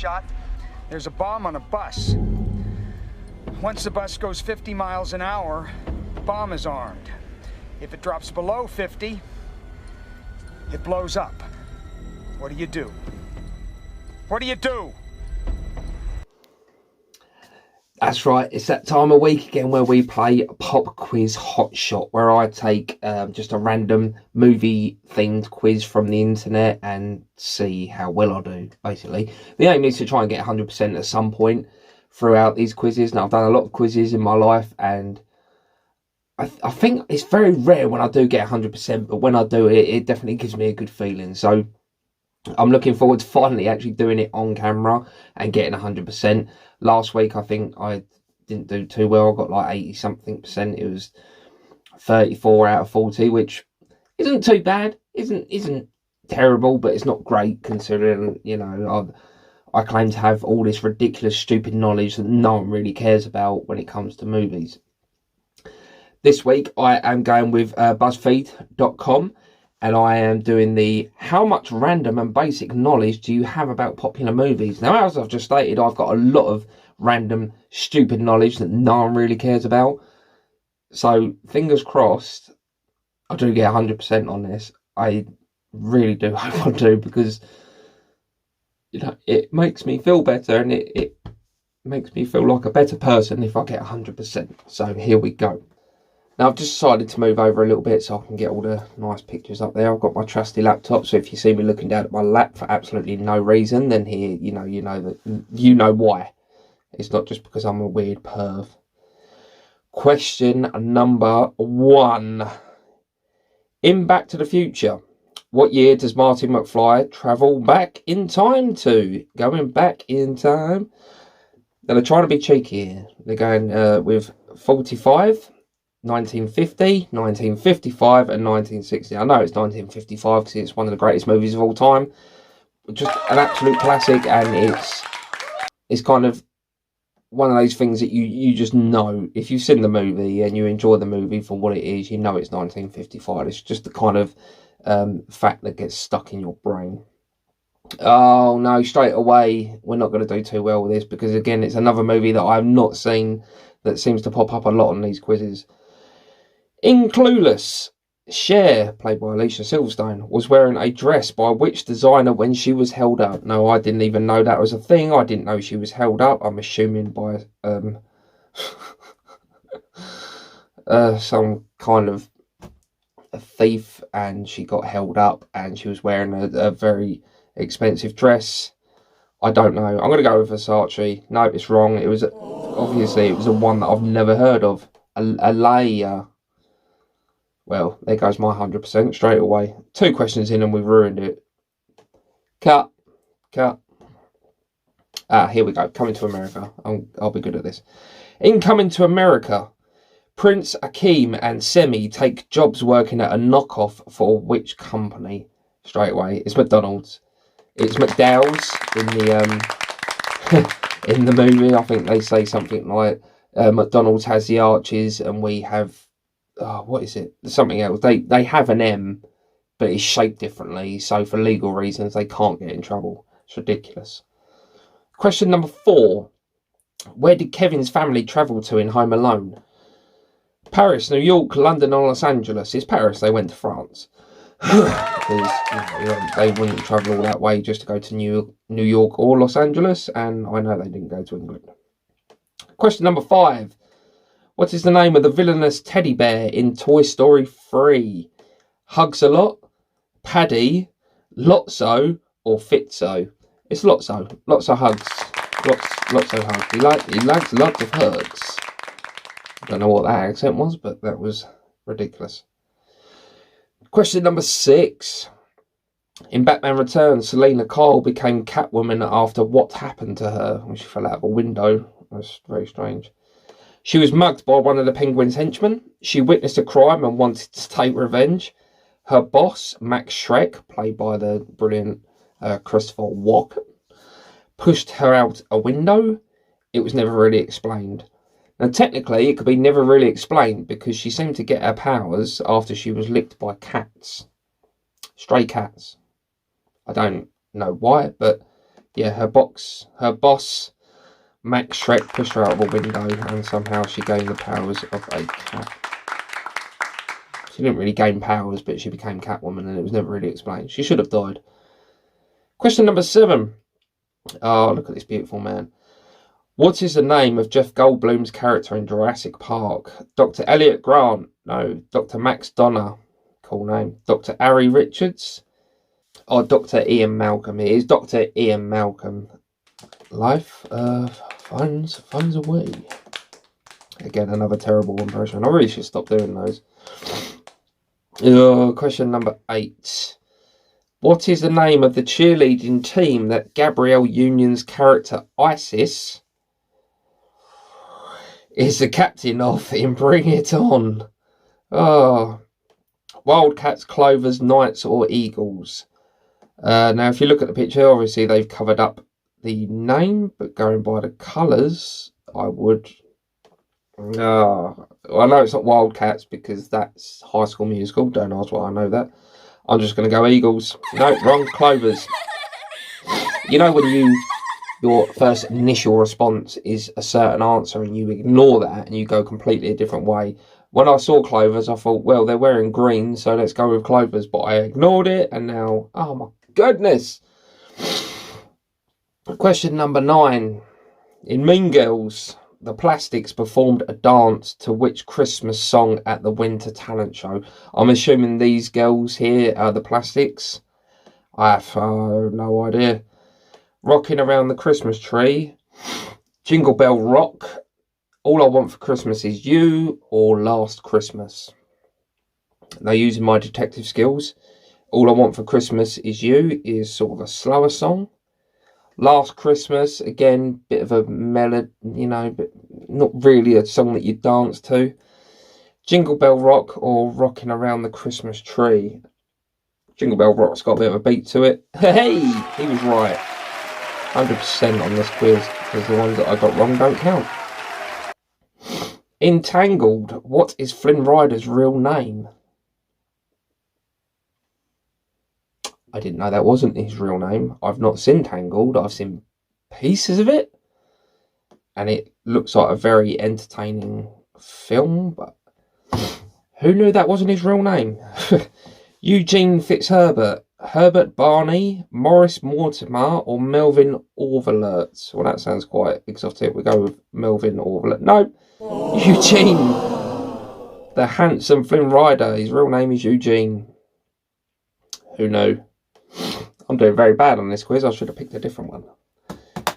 Hotshot. There's a bomb on a bus. Once the bus goes 50 miles an hour, the bomb is armed. If it drops below 50, it blows up. What do you do? What do you do? That's right, it's that time of week again where we play Pop Quiz Hotshot, where I take just a random movie themed quiz from the internet and see how well I do, basically. The aim is to try and get 100% at some point throughout these quizzes. Now, I've done a lot of quizzes in my life, and I think it's very rare when I do get 100%, but when I do it, it definitely gives me a good feeling. So I'm looking forward to finally actually doing it on camera and getting 100%. Last week, I think I didn't do too well. I got like 80-something%. It was 34 out of 40, which isn't too bad. Isn't terrible, but it's not great considering, you know, I claim to have all this ridiculous, stupid knowledge that no one really cares about when it comes to movies. This week, I am going with BuzzFeed.com. And I am doing the how much random and basic knowledge do you have about popular movies? Now, as I've just stated, I've got a lot of random, stupid knowledge that no one really cares about. So, fingers crossed, I do get 100% on this. I really do hope I do, because, you know, it makes me feel better, and it makes me feel like a better person if I get 100%. So, here we go. Now, I've just decided to move over a little bit so I can get all the nice pictures up there. I've got my trusty laptop, so if you see me looking down at my lap for absolutely no reason, then here, you know why. It's not just because I'm a weird perv. Question number 1. In Back to the Future, what year does Marty McFly travel back in time to? Going back in time. Now, they're trying to be cheeky here. They're going with 45. 1950, 1955 and 1960. I know it's 1955 because it's one of the greatest movies of all time. Just an absolute classic, and it's kind of one of those things that you just know. If you've seen the movie and you enjoy the movie for what it is, you know it's 1955. It's just the kind of fact that gets stuck in your brain. Oh no, straight away, we're not going to do too well with this, because again, it's another movie that I've not seen that seems to pop up a lot on these quizzes. In Clueless, Cher, played by Alicia Silverstone, was wearing a dress by which designer when she was held up? No, I didn't even know that was a thing. I didn't know she was held up. I'm assuming by some kind of a thief, and she got held up and she was wearing a very expensive dress. I don't know. I'm going to go with Versace. No, it's wrong. It was obviously it was a one that I've never heard of. Alaya. Well, there goes my 100% straight away. 2 questions in and we've ruined it. Cut. Here we go. Coming to America. I'll be good at this. In Coming to America, Prince, Akeem and Semi take jobs working at a knockoff for which company? Straight away. It's McDonald's. It's McDowell's in the in the movie. I think they say something like McDonald's has the arches and we have what is it? Something else. They have an M, but it's shaped differently. So for legal reasons, they can't get in trouble. It's ridiculous. Question number 4. Where did Kevin's family travel to in Home Alone? Paris, New York, London or Los Angeles? It's Paris. They went to France. Because they wouldn't travel all that way just to go to New York or Los Angeles, and I know they didn't go to England. Question number 5. What is the name of the villainous teddy bear in Toy Story 3? Hugs a Lot, Paddy, Lotso or Fitzo? It's Lotso. Lots of hugs. Lots of hugs. He likes lots of hugs. I don't know what that accent was, but that was ridiculous. Question number 6. In Batman Returns, Selena Kyle became Catwoman after what happened to her when she fell out of a window. That's very strange. She was mugged by one of the Penguin's henchmen. She witnessed a crime and wanted to take revenge. Her boss, Max Schreck, played by the brilliant Christopher Walken, pushed her out a window. It was never really explained. Now, technically, it could be never really explained because she seemed to get her powers after she was licked by cats. Stray cats. I don't know why, but Yeah, her boss, Max Shrek, pushed her out of a window, and somehow she gained the powers of a cat. She didn't really gain powers, but she became Catwoman, and it was never really explained. She should have died. Question number 7. Oh, look at this beautiful man. What is the name of Jeff Goldblum's character in Jurassic Park? Dr. Elliot Grant? No. Dr. Max Donner? Cool name. Dr. Harry Richards? Or Dr. Ian Malcolm? It is Dr. Ian Malcolm. Life finds a way. Again, another terrible impression. I really should stop doing those. Question number 8. What is the name of the cheerleading team that Gabrielle Union's character Isis is the captain of in Bring It On? Oh, Wildcats, Clovers, Knights or Eagles? Now, if you look at the picture, obviously they've covered up the name, but going by the colours, I would... I know it's not Wildcats because that's High School Musical. Don't ask why I know that. I'm just going to go Eagles. No, wrong. Clovers. You know when your first initial response is a certain answer and you ignore that and you go completely a different way. When I saw Clovers, I thought, well, they're wearing green, so let's go with Clovers. But I ignored it, and now, oh my goodness. Question number 9. In Mean Girls, the Plastics performed a dance to which Christmas song at the Winter Talent Show? I'm assuming these girls here are the Plastics. I have no idea. Rocking Around the Christmas Tree, Jingle Bell Rock, All I Want for Christmas Is You, or Last Christmas. Now, using my detective skills, All I Want for Christmas Is You is sort of a slower song. Last Christmas, again, bit of a melody, but not really a song that you dance to. Jingle Bell Rock or Rocking Around the Christmas Tree. Jingle Bell Rock's got a bit of a beat to it. Hey, he was right. 100% on this quiz, because the ones that I got wrong don't count. Entangled, what is Flynn Ryder's real name? I didn't know that wasn't his real name. I've not seen Tangled. I've seen pieces of it. And it looks like a very entertaining film. But who knew that wasn't his real name? Eugene Fitzherbert, Herbert Barney, Morris Mortimer, or Melvin Orvelert? Well, that sounds quite exotic. We go with Melvin Orvelert. No, Eugene. The handsome Flynn Rider. His real name is Eugene. Who knew? I'm doing very bad on this quiz. I should have picked a different one.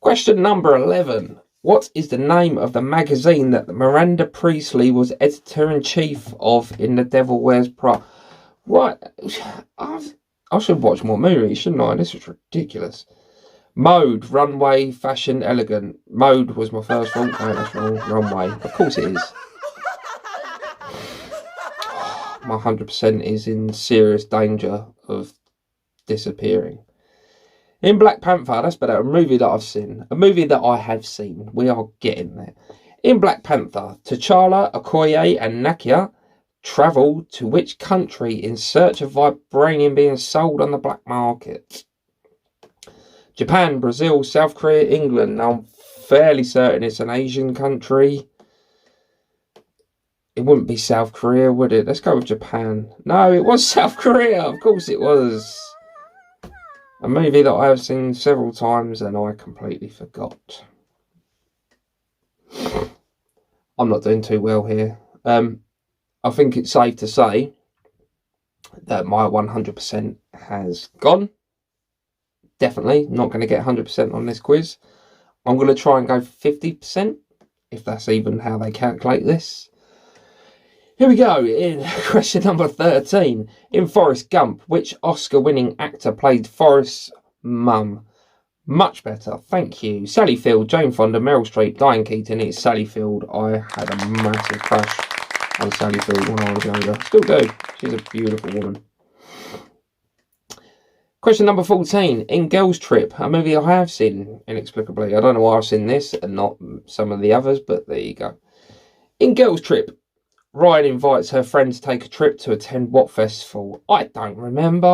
Question number 11. What is the name of the magazine that Miranda Priestley was editor-in-chief of in The Devil Wears Prada? What? I should watch more movies, shouldn't I? This is ridiculous. Mode, Runway, Fashion, Elegant. Mode was my first thought. No, that's wrong. Runway. Of course it is. My 100% is in serious danger of disappearing. In Black Panther, that's better. A movie that I've seen. A movie that I have seen. We are getting there. In Black Panther, T'Challa, Okoye, and Nakia travel to which country in search of vibranium being sold on the black market? Japan, Brazil, South Korea, England. Now, I'm fairly certain it's an Asian country. It wouldn't be South Korea, would it? Let's go with Japan. No, it was South Korea. Of course it was. A movie that I have seen several times and I completely forgot. I'm not doing too well here. I think it's safe to say that my 100% has gone. Definitely not going to get 100% on this quiz. I'm going to try and go 50%, if that's even how they calculate this. Here we go, in question number 13. In Forrest Gump, which Oscar-winning actor played Forrest's mum? Much better, thank you. Sally Field, Jane Fonda, Meryl Streep, Diane Keaton. It's Sally Field. I had a massive crush on Sally Field when I was younger. Still do. She's a beautiful woman. Question number 14. In Girls Trip, a movie I have seen, inexplicably. I don't know why I've seen this and not some of the others, but there you go. In Girls Trip, Ryan invites her friend to take a trip to attend what festival? I don't remember.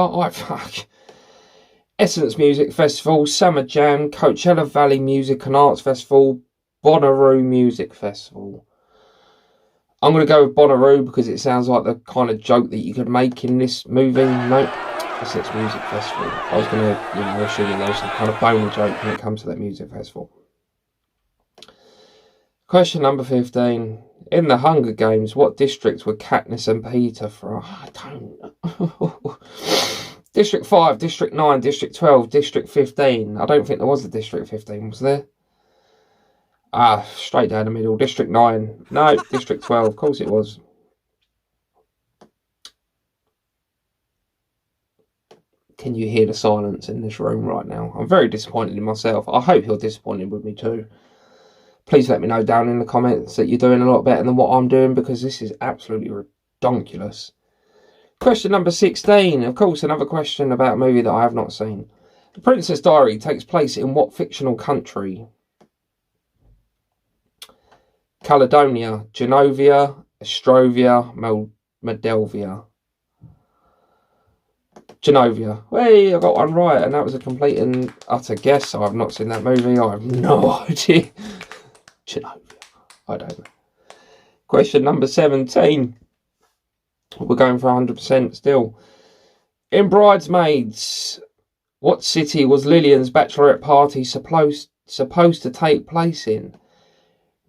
Essence Music Festival, Summer Jam, Coachella Valley Music and Arts Festival, Bonnaroo Music Festival. I'm going to go with Bonnaroo because it sounds like the kind of joke that you could make in this movie. Nope. Essence Music Festival. I was going to, assume that there was some kind of boner joke when it comes to that music festival. Question number 15. In the Hunger Games, what districts were Katniss and Peter from? I don't know. District 5, District 9, District 12, District 15. I don't think there was a District 15, was there? Straight down the middle. District 9. No, District 12. Of course it was. Can you hear the silence in this room right now? I'm very disappointed in myself. I hope you're disappointed with me too. Please let me know down in the comments that you're doing a lot better than what I'm doing, because this is absolutely redonkulous. Question number 16. Of course, another question about a movie that I have not seen. The Princess Diary takes place in what fictional country? Caledonia, Genovia, Estrovia, Moldavia. Genovia. Hey, I got one right, and that was a complete and utter guess. I have not seen that movie. I have no idea. Genovia. I don't know. Question number 17. We're going for 100% still. In Bridesmaids, what city was Lillian's bachelorette party supposed to take place in?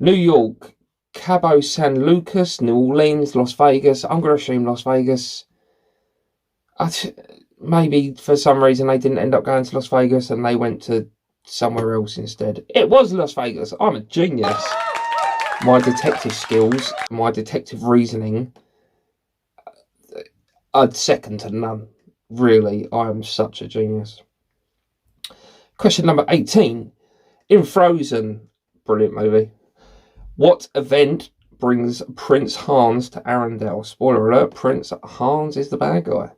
New York, Cabo San Lucas, New Orleans, Las Vegas. I'm going to assume Las Vegas. Maybe for some reason they didn't end up going to Las Vegas and they went to somewhere else instead. It was Las Vegas. I'm a genius. My detective skills, my detective reasoning, I'd second to none. Really, I am such a genius. Question number 18. In Frozen, brilliant movie, what event brings Prince Hans to Arendelle? Spoiler alert, Prince Hans is the bad guy.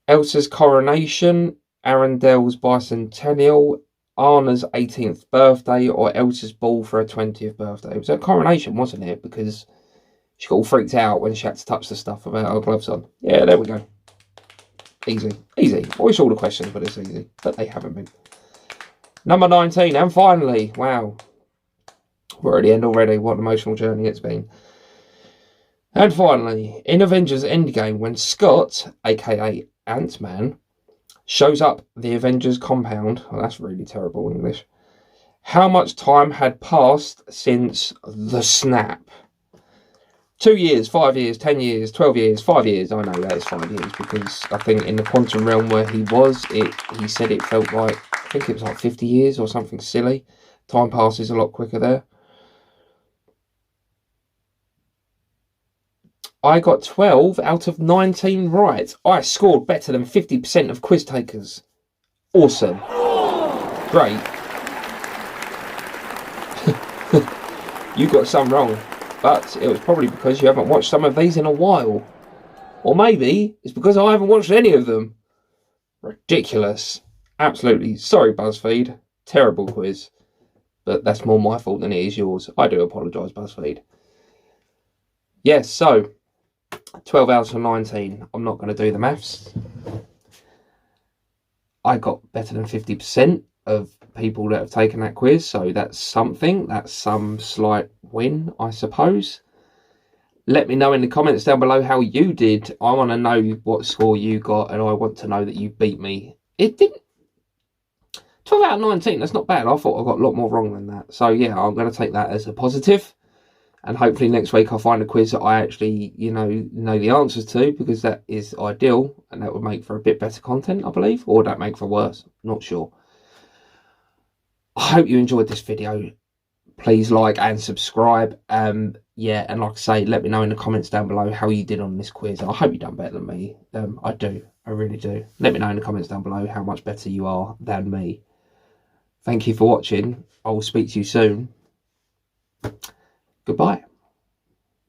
Elsa's coronation, Arendelle's bicentennial, Anna's 18th birthday, or Elsa's ball for her 20th birthday. It was a coronation, wasn't it? Because she got all freaked out when she had to touch the stuff about her gloves on. Yeah, there we go. Easy. Easy. I wish all the questions were this easy, but they haven't been. Number 19, and finally, wow. We're at the end already. What an emotional journey it's been. And finally, in Avengers Endgame, when Scott, aka Ant-Man, shows up the Avengers compound, oh, that's really terrible English, how much time had passed since the snap? 2 years, 5 years, 10 years, 12 years, 5 years. I know that it's 5 years because I think in the quantum realm where he was, he said it felt like, I think it was like 50 years or something silly. Time passes a lot quicker there. I got 12 out of 19 right. I scored better than 50% of quiz takers. Awesome. Great. You got some wrong, but it was probably because you haven't watched some of these in a while. Or maybe it's because I haven't watched any of them. Ridiculous. Absolutely. Sorry, BuzzFeed. Terrible quiz. But that's more my fault than it is yours. I do apologise, BuzzFeed. Yes, so 12 out of 19. I'm not going to do the maths. I got better than 50% of people that have taken that quiz, so that's something. That's some slight win, I suppose. Let me know in the comments down below how you did. I want to know what score you got, and I want to know that you beat me. It didn't. 12 out of 19, that's not bad. I thought I got a lot more wrong than that. So yeah, I'm going to take that as a positive. And hopefully next week I'll find a quiz that I actually, know the answers to, because that is ideal. And that would make for a bit better content, I believe. Or would that make for worse? Not sure. I hope you enjoyed this video. Please like and subscribe. Yeah, and like I say, let me know in the comments down below how you did on this quiz. I hope you done better than me. I do. I really do. Let me know in the comments down below how much better you are than me. Thank you for watching. I will speak to you soon. Goodbye.